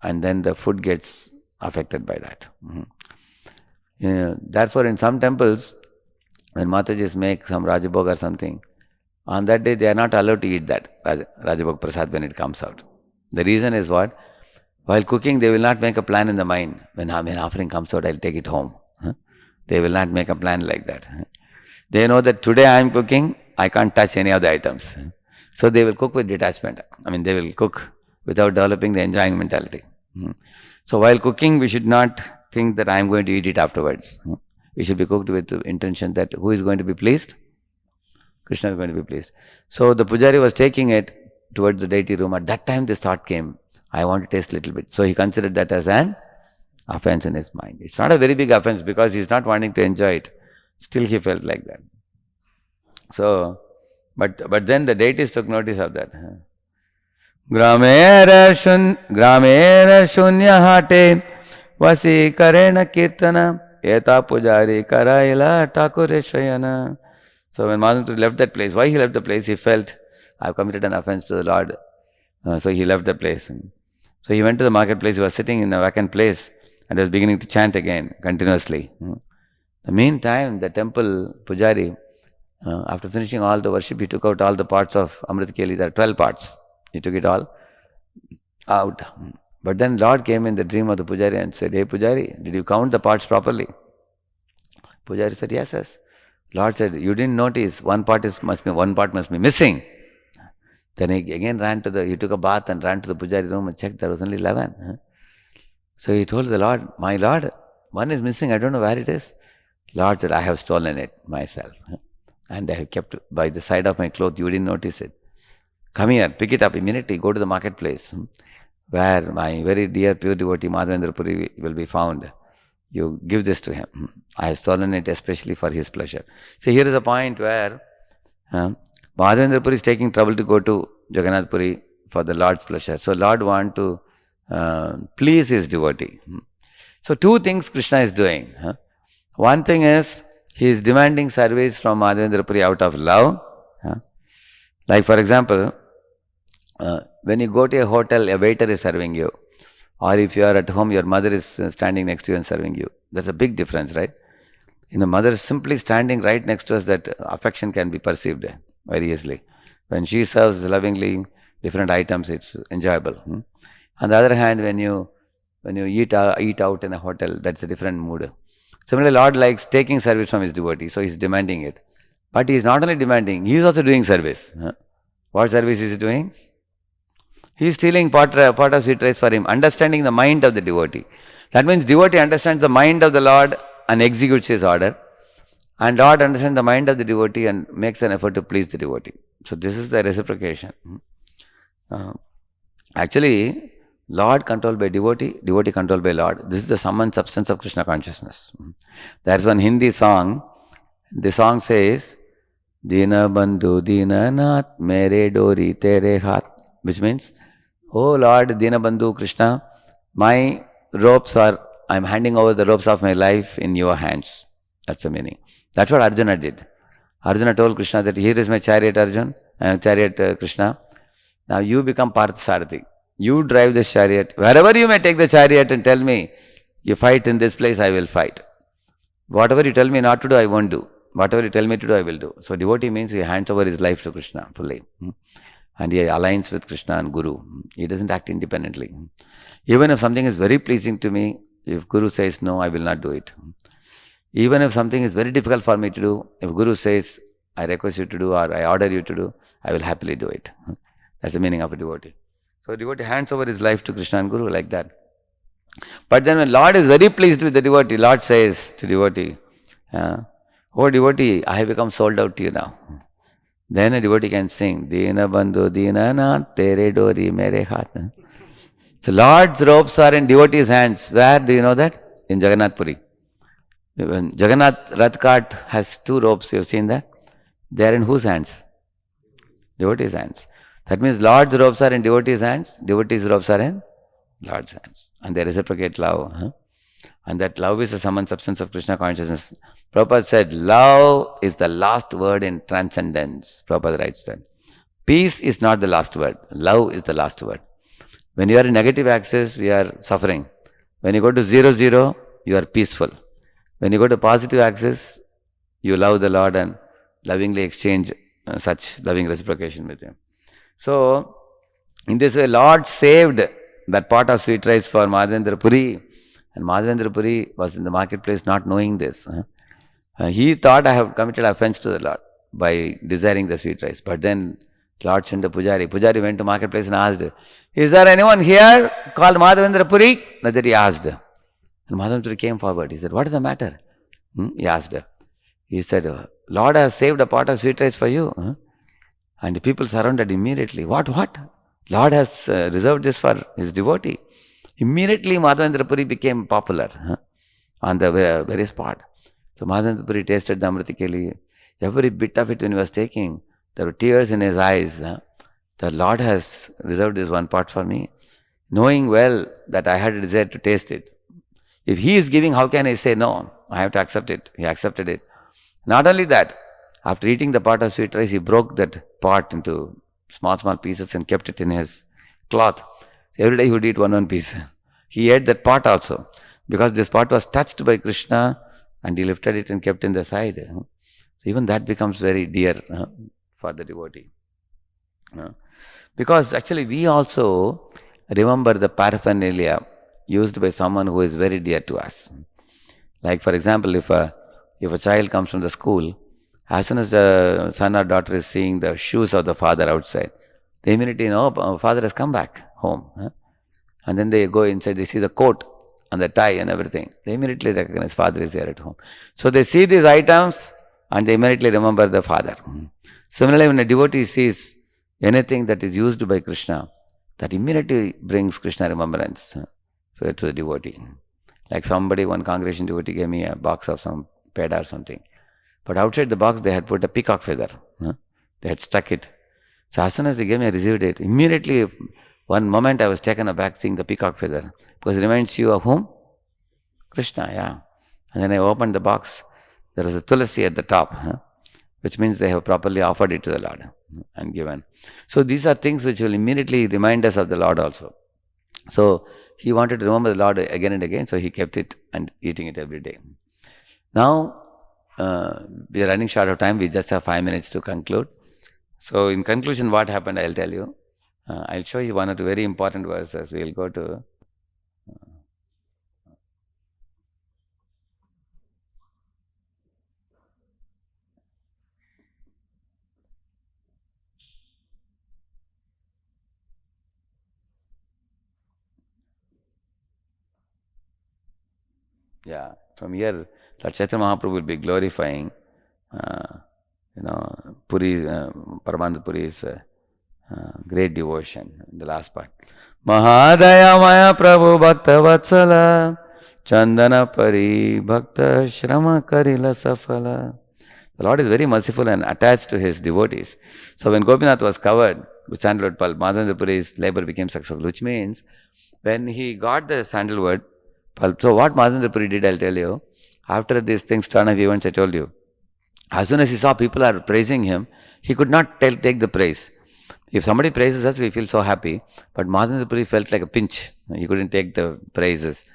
And then the food gets affected by that. Therefore, in some temples, when Matajis make some Rajabhog or something, on that day they are not allowed to eat that Rajabhog Prasad when it comes out. The reason is what? While cooking, they will not make a plan in the mind. When offering comes out, I'll take it home. They will not make a plan like that. They know that today I am cooking, I can't touch any of the items. So they will cook with detachment. They will cook without developing the enjoying mentality. So while cooking, we should not think that I am going to eat it afterwards. It should be cooked with the intention that who is going to be pleased? Krishna is going to be pleased. So the pujari was taking it towards the deity room. At that time this thought came, I want to taste a little bit. So he considered that as an offense in his mind. It's not a very big offense because he's not wanting to enjoy it. Still he felt like that. So, but then the deities took notice of that. Gramera shunya hate vasi karena kirtana eta pujari karaila takureshayana. So when Madhavendra left that place, why he left the place? He felt, I have committed an offense to the Lord. So he left the place. So he went to the marketplace, he was sitting in a vacant place and was beginning to chant again continuously. The meantime, the temple pujari, after finishing all the worship, he took out all the parts of Amrit Keli. There are 12 parts. He took it all out. But then Lord came in the dream of the pujari and said, "Hey pujari, did you count the parts properly?" Pujari said, "Yes, yes." Lord said, "You didn't notice one part must be missing." Then he again he took a bath and ran to the pujari room and checked, there was only 11. So he told the Lord, "My Lord, one is missing, I don't know where it is." Lord said, "I have stolen it myself. And I have kept by the side of my cloth, you didn't notice it. Come here, pick it up immediately, go to the marketplace, where my very dear pure devotee Madhavendra Puri will be found. You give this to him. I have stolen it especially for his pleasure." See, here is a point where Madhavendra Puri is taking trouble to go to Jagannath Puri for the Lord's pleasure. So Lord wants to please his devotee. So two things Krishna is doing. One thing is, he is demanding service from Madhavendra Puri out of love. Like for example, when you go to a hotel, a waiter is serving you. Or if you are at home, your mother is standing next to you and serving you. That's a big difference, right? Mother is simply standing right next to us, that affection can be perceived very easily. When she serves lovingly different items, it's enjoyable. On the other hand, when you eat out in a hotel, that's a different mood. Similarly, Lord likes taking service from his devotee, so he's demanding it. But he is not only demanding, he is also doing service. What service is he doing? He is stealing part of sweet rice for him, understanding the mind of the devotee. That means devotee understands the mind of the Lord and executes his order. And Lord understands the mind of the devotee and makes an effort to please the devotee. So this is the reciprocation. Actually, Lord controlled by devotee, devotee controlled by Lord. This is the sum and substance of Krishna consciousness. There is one Hindi song. The song says, "Dina Bandhu Dina Nath Mere Dori Tere Haath," which means, "Oh Lord, Dina Bandhu Krishna, my ropes I'm handing over the ropes of my life in your hands." That's the meaning. That's what Arjuna did. Arjuna told Krishna that, "Here is my chariot, Krishna. Now you become Parthasarathi. You drive this chariot. Wherever you may take the chariot and tell me, you fight in this place, I will fight. Whatever you tell me not to do, I won't do. Whatever you tell me to do, I will do." So devotee means he hands over his life to Krishna fully. And he aligns with Krishna and Guru. He doesn't act independently. Even if something is very pleasing to me, if Guru says no, I will not do it. Even if something is very difficult for me to do, if Guru says, "I request you to do," or "I order you to do," I will happily do it. That's the meaning of a devotee. So devotee hands over his life to Krishna and Guru like that. But then when Lord is very pleased with the devotee, Lord says to devotee, "Oh devotee, I have become sold out to you now." Then a devotee can sing, "Dina Bandhu Dina Nath Tere Dori Mere Haath." So Lord's ropes are in devotee's hands. Where do you know that? In Jagannath Puri. When Jagannath Rath Cart has two ropes, you have seen that? They are in whose hands? Devotee's hands. That means Lord's ropes are in devotee's hands, devotee's ropes are in Lord's hands. And they reciprocate love. And that love is the sum and substance of Krishna consciousness. Prabhupada said, love is the last word in transcendence. Prabhupada writes that. Peace is not the last word. Love is the last word. When you are in negative axis, we are suffering. When you go to 0, 0, you are peaceful. When you go to positive axis, you love the Lord and lovingly exchange such loving reciprocation with Him. So, in this way, Lord saved that pot of sweet rice for Madhavendra Puri. And Madhavendra Puri was in the marketplace not knowing this. He thought, I have committed offense to the Lord by desiring the sweet rice. But then Lord sent a pujari. Pujari went to marketplace and asked, is there anyone here called Madhavendra Puri? That he asked. And Madhavendra Puri came forward. He said, what is the matter? He asked. He said, Lord has saved a pot of sweet rice for you. And the people surrounded immediately. What? Lord has reserved this for his devotee. Immediately Madhavendra Puri became popular on the very spot. So Madhavendra Puri tasted the Amrita Keli. Every bit of it when he was taking, there were tears in his eyes. The Lord has reserved this one pot for me, knowing well that I had a desire to taste it. If He is giving, how can I say no? I have to accept it. He accepted it. Not only that, after eating the pot of sweet rice, he broke that pot into small pieces and kept it in his cloth. So every day he would eat one piece. He ate that pot also, because this pot was touched by Krishna and he lifted it and kept in the side. So even that becomes very dear for the devotee. Because actually we also remember the paraphernalia used by someone who is very dear to us. Like for example, if a child comes from the school, as soon as the son or daughter is seeing the shoes of the father outside, they immediately know father has come back home. And then they go inside, they see the coat and the tie and everything. They immediately recognize father is here at home. So they see these items and they immediately remember the father. Similarly, when a devotee sees anything that is used by Krishna, that immediately brings Krishna remembrance to the devotee. Like one congregation devotee gave me a box of some peda or something. But outside the box they had put a peacock feather. They had stuck it. So as soon as they gave me, I received it. Immediately, one moment I was taken aback seeing the peacock feather. Because it reminds you of whom? Krishna, yeah. And then I opened the box. There was a tulasi at the top, which means they have properly offered it to the Lord and given. So these are things which will immediately remind us of the Lord also. So he wanted to remember the Lord again and again, so he kept it and eating it every day. Now, we are running short of time. We just have 5 minutes to conclude. So in conclusion, what happened, I'll tell you. I'll show you one or two very important verses. We'll go to... Yeah, from here, Lord Chaitanya Mahaprabhu will be glorifying, Puri, Paramananda Puri's great devotion in the last part. Mahadaya Maya Prabhu Bhakta Vatsala Chandana Pari Bhakta Shrama Karila Safala. The Lord is very merciful and attached to his devotees. So when Gopinath was covered with sandalwood pulp, Madhavendra Puri's labor became successful, which means when he got the sandalwood pulp, so what Madhavendra Puri did, I'll tell you, after these things, turn of events, I told you, as soon as he saw people are praising him, he could not take the praise. If somebody praises us, we feel so happy, but Madhavendra Puri felt like a pinch. He couldn't take the praises.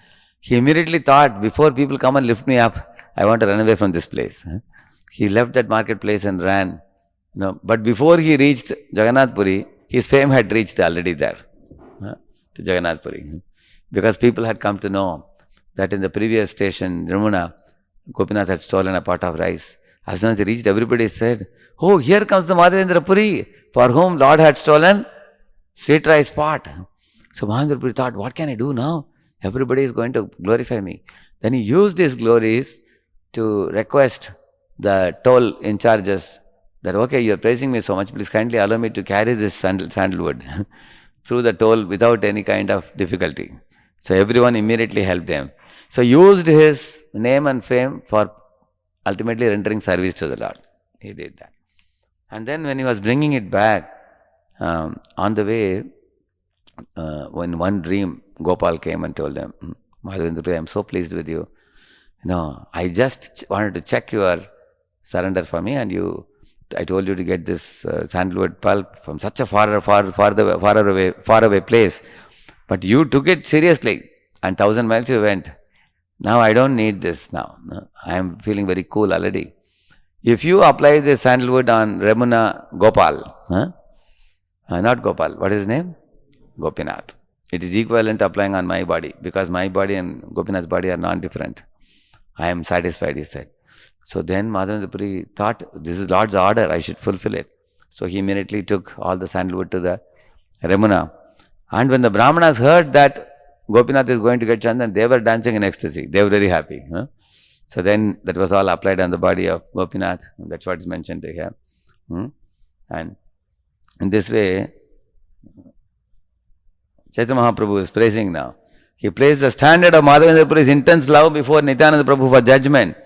He immediately thought, before people come and lift me up, I want to run away from this place. He left that marketplace and ran. But before he reached Jagannath Puri, his fame had reached already there, to Jagannath Puri. Because people had come to know that in the previous station, Ramuna, Gopinath had stolen a pot of rice. As soon as he reached, everybody said, oh, here comes the Madhavendra Puri, for whom Lord had stolen sweet rice pot. So Madhavendra Puri thought, what can I do now? Everybody is going to glorify me. Then he used his glories to request the toll in charges that, okay, you are praising me so much, please kindly allow me to carry this sandalwood through the toll without any kind of difficulty. So everyone immediately helped him. So used his name and fame for ultimately rendering service to the Lord. He did that. And then when he was bringing it back, on the way, when one dream, Gopal came and told him, Madhavendra, I am so pleased with you. I just wanted to check your surrender for me, and I told you to get this sandalwood pulp from such a far away place. But you took it seriously, and 1,000 miles you went. Now I don't need this now. I am feeling very cool already. If you apply this sandalwood on Ramuna Gopal, not Gopal, what is his name? Gopinath. It is equivalent to applying on my body, because my body and Gopinath's body are non-different. I am satisfied, he said. So then Madhavendra Puri thought, this is Lord's order, I should fulfill it. So he immediately took all the sandalwood to the Ramuna. And when the Brahmanas heard that Gopinath is going to get Chandan, they were dancing in ecstasy. They were very happy. So then that was all applied on the body of Gopinath. That's what is mentioned here. And in this way, Chaitanya Mahaprabhu is praising now. He placed the standard of Madhavendra Puri's intense love before Nityananda Prabhu for judgment.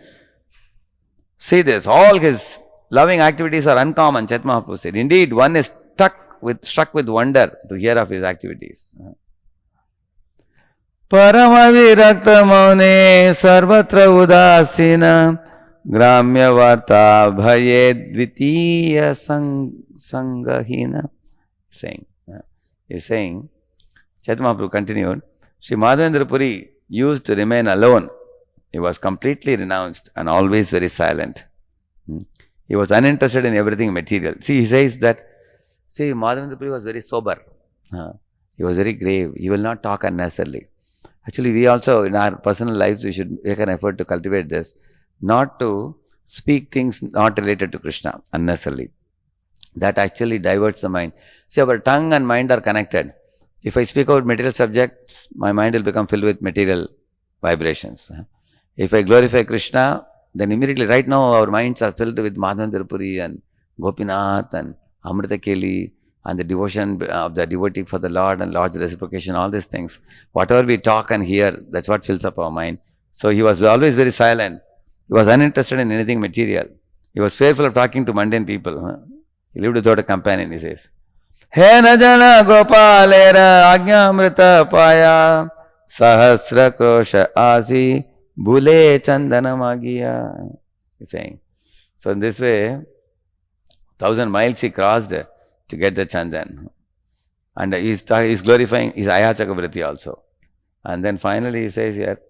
See this, all his loving activities are uncommon, Chaitanya Mahaprabhu said. Indeed, one is struck with wonder to hear of his activities. Parama virakta maune sarvatra udasina gramya varta bhaye dvitiya sangahina. He's saying, Chaitanya Mahaprabhu continued, Sri Madhavendra Puri used to remain alone. He was completely renounced and always very silent. He was uninterested in everything material. See, he says that, Madhavendra Puri was very sober. He was very grave. He will not talk unnecessarily. Actually, we also, in our personal lives, we should make an effort to cultivate this, not to speak things not related to Krishna unnecessarily. That actually diverts the mind. See, our tongue and mind are connected. If I speak about material subjects, my mind will become filled with material vibrations. If I glorify Krishna, then immediately, right now, our minds are filled with Madhavendra Puri and Gopinath and Amrita Keli and the devotion of the devotee for the Lord and Lord's reciprocation, all these things. Whatever we talk and hear, that's what fills up our mind. So he was always very silent. He was uninterested in anything material. He was fearful of talking to mundane people. He lived without a companion, he says. He najana gopalera ajñamrita paya sahasra krosha asi bhule chandana magiya. He's saying. So in this way, 1,000 miles he crossed to get the chandan. And he's glorifying his ayachaka vritti also. And then finally he says here,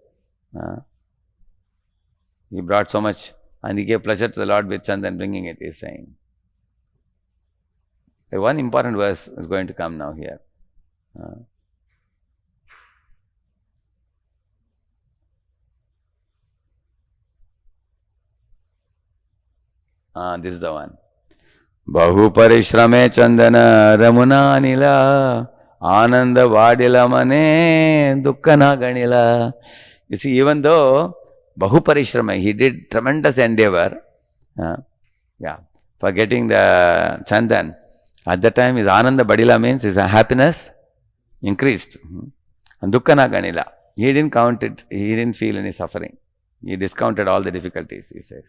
he brought so much and he gave pleasure to the Lord with chandan bringing it, he's saying. One important verse is going to come now here. This is the one. Bahu parishrame chandana ramuna nila ananda vadila mane dukkana ganila. You see, even though Bahu parishrame, he did tremendous endeavor for getting the chandan. At that time, his ananda badila means his happiness increased. And dukkana ganila, he didn't count it, he didn't feel any suffering. He discounted all the difficulties, he says.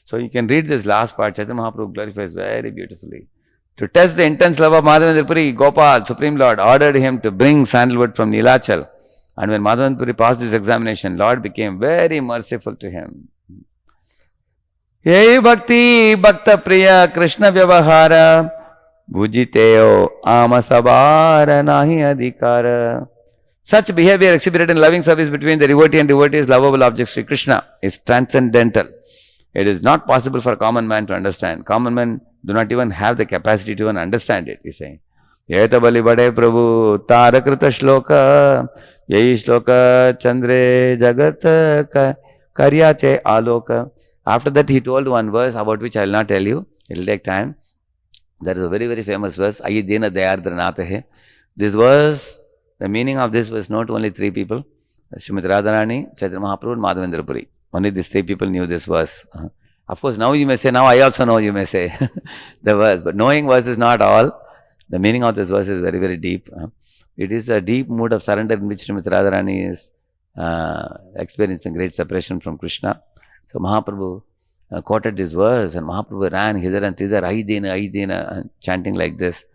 So you can read this last part, Chaitanya Mahaprabhu glorifies very beautifully. To test the intense love of Madhavendra Puri, Gopal, Supreme Lord, ordered him to bring sandalwood from Nilachal. And when Madhavendra Puri passed his examination, Lord became very merciful to him. Yei bhakti bhakta priya Krishna vyavahara bhujiteo amasabara nahi adhikara. Such behavior exhibited in loving service between the devotee and devotee's lovable object Sri Krishna is transcendental. It is not possible for a common man to understand. Common men do not even have the capacity to even understand it, he is saying. Yeta bali bade prabhu tarakrita shloka yei shloka chandre jagat karyache aloka. After that he told one verse about which I will not tell you. It will take time. There is a very, very famous verse. Ayi dena dayardranatahe. This verse, the meaning of this was not only three people. Srimati Radharani, Chaitanya Mahaprabhu and Madhavendra Puri. Only these three people knew this verse. Of course, now you may say, now I also know, you may say the verse. But knowing verse is not all. The meaning of this verse is very, very deep. It is a deep mood of surrender in which Srimati Radharani is experiencing great separation from Krishna. So Mahaprabhu quoted this verse and Mahaprabhu ran hither and thither, Aidena, chanting like this.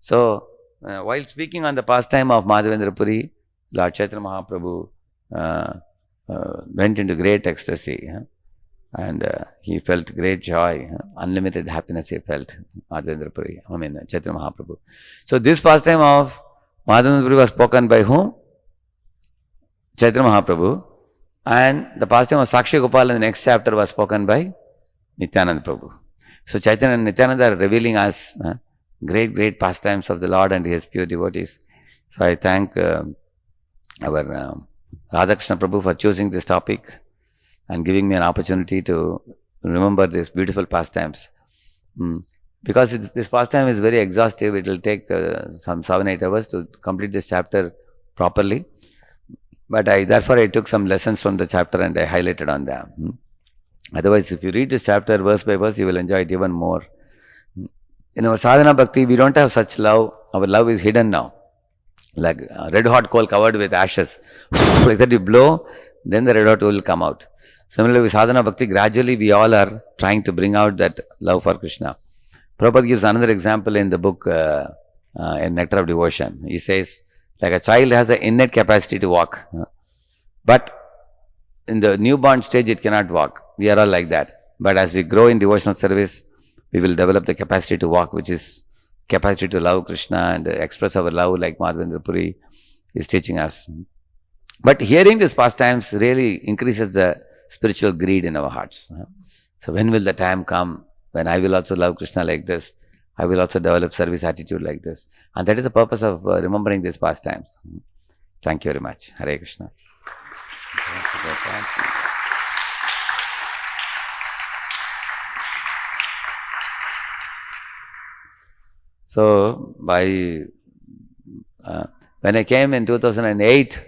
So while speaking on the pastime of Madhavendra Puri, Lord Chaitanya Mahaprabhu went into great ecstasy and he felt great joy, unlimited happiness he felt, Madhavendra Puri, Chaitanya Mahaprabhu. So this pastime of Madhavendra Puri was spoken by whom? Chaitanya Mahaprabhu. And the pastime of Sakshi Gopal in the next chapter was spoken by Nityananda Prabhu. So Chaitanya and Nityananda are revealing us great, great pastimes of the Lord and his pure devotees. So I thank our Radhakrishna Prabhu for choosing this topic and giving me an opportunity to remember these beautiful pastimes. Because this pastime is very exhaustive, it will take some 7-8 hours to complete this chapter properly. But therefore I took some lessons from the chapter and I highlighted on them. Otherwise, if you read this chapter verse by verse, you will enjoy it even more. In our sadhana bhakti, we don't have such love. Our love is hidden now. Like red hot coal covered with ashes. Like that you blow, then the red hot coal will come out. Similarly, with sadhana bhakti, gradually we all are trying to bring out that love for Krishna. Prabhupada gives another example in the book, in Nectar of Devotion. He says, like a child has an innate capacity to walk. But in the newborn stage, it cannot walk. We are all like that. But as we grow in devotional service, we will develop the capacity to walk, which is capacity to love Krishna and express our love like Madhavendra Puri is teaching us. But hearing these pastimes really increases the spiritual greed in our hearts. So when will the time come when I will also love Krishna like this? I will also develop service attitude like this. And that is the purpose of remembering these pastimes. Thank you very much. Hare Krishna. So, when I came in 2008,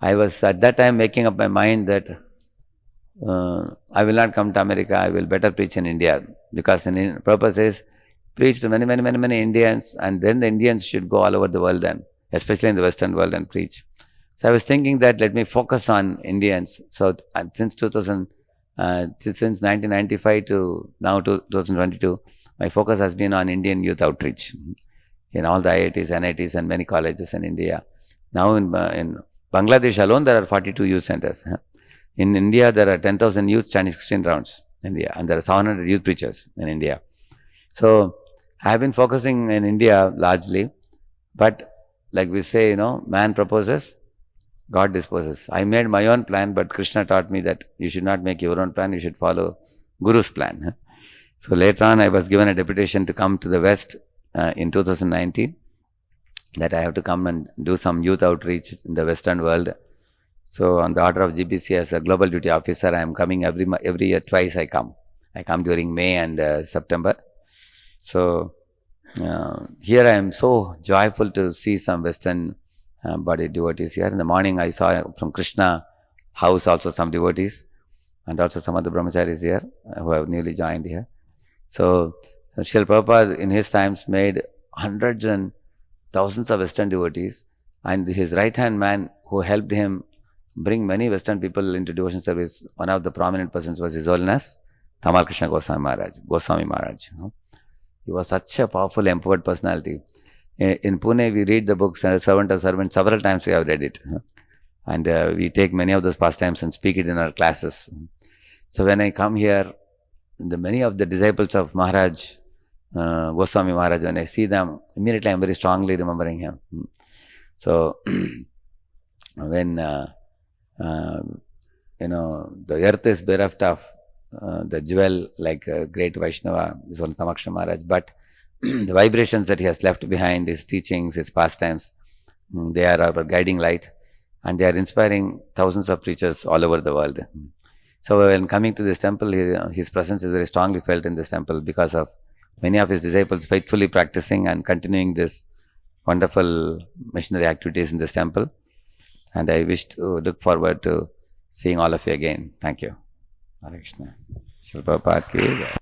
I was at that time making up my mind that I will not come to America, I will better preach in India. Because the purpose is preach to many Indians, and then the Indians should go all over the world then, especially in the Western world, and preach. So I was thinking that let me focus on Indians. So since 1995 to now 2022, my focus has been on Indian youth outreach in all the IITs, NITs and many colleges in India. Now in Bangladesh alone, there are 42 youth centers. In India, there are 10,000 youth chanting 16 rounds in India, and there are 700 youth preachers in India. So I have been focusing in India largely, but like we say, man proposes, God disposes. I made my own plan, but Krishna taught me that you should not make your own plan, you should follow Guru's plan. So later on, I was given a deputation to come to the West in 2019, that I have to come and do some youth outreach in the Western world. So on the order of GBC as a global duty officer, I am coming every year, twice I come. I come during May and September. So here I am so joyful to see some Western body devotees here. In the morning I saw from Krishna house also some devotees, and also some other brahmacharis here who have newly joined here. So Srila Prabhupada in his times made hundreds and thousands of Western devotees, and his right-hand man who helped him bring many Western people into devotion service, one of the prominent persons was His Holiness Tamal Krishna Goswami Maharaj. He was such a powerful, empowered personality. In Pune, we read the book Servant of Servant. Several times we have read it. And we take many of those pastimes and speak it in our classes. So when I come here, many of the disciples of Maharaj, Goswami Maharaj, when I see them, immediately I am very strongly remembering him. So when the earth is bereft of the jewel like great Vaishnava, is one Tamakshna Maharaj, but the vibrations that he has left behind, his teachings, his pastimes, they are our guiding light, and they are inspiring thousands of preachers all over the world. So when coming to this temple, his presence is very strongly felt in this temple because of many of his disciples faithfully practicing and continuing this wonderful missionary activities in this temple. And I wish to look forward to seeing all of you again. Thank you. Hare Krishna. Srila Prabhupada ki jai.